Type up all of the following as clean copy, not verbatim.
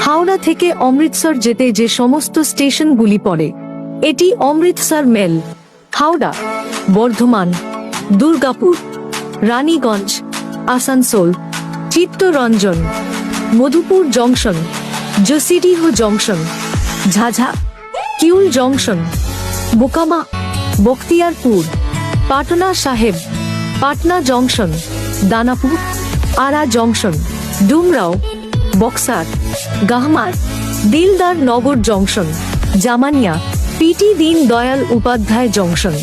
হাওড়া থেকে অমৃতসর যেতে যে সমস্ত স্টেশনগুলি পড়ে, এটি Amritsar mail, Howrah, Bardhaman, Durgapur, Raniganj, Asansol, Chittaranjan, Madhupur junction, Jasidih junction, Jhajha, Kiul junction, Mokama, Bakhtiyarpur, Patna Sahib, Patna junction, Danapur, Ara junction, Dumraon, Buxar, Gahmar, Dildar Nagar junction, Zamania, PT Deen Dayal Upadhyaya junction,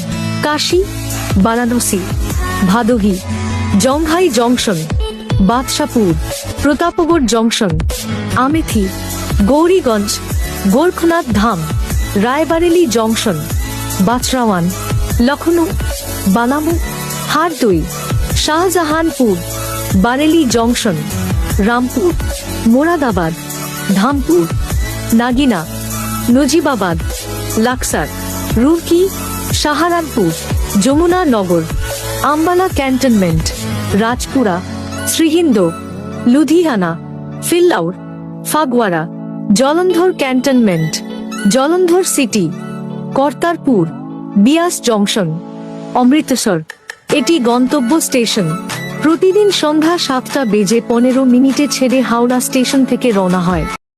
Kashi, Varanasi, Bhadohi, Janghai junction, Badshahpur, Pratapgarh junction, Amethi, Gauriganj, Gorakhnath Dham, Raebareli junction, Bachhrawan, Lucknow, Balamau, Hardoi, Shahjahanpur, Bareilly junction, Rampur, Moradabad, Dhampur, Nagina, Najibabad, Laksar, Roorkee, Saharanpur, Jamuna নগর, Ambala cantonment, Rajpura, Sirhind, Ludhiana, Phillaur, Phagwara, Jalandhar cantonment, Jalandhar city, Kartarpur, Beas junction, Amritsar. এটি গন্তব্য স্টেশন। প্রতিদিন সন্ধ্যা 7:15 ছেড়ে হাওড়া স্টেশন থেকে রওনা হয়।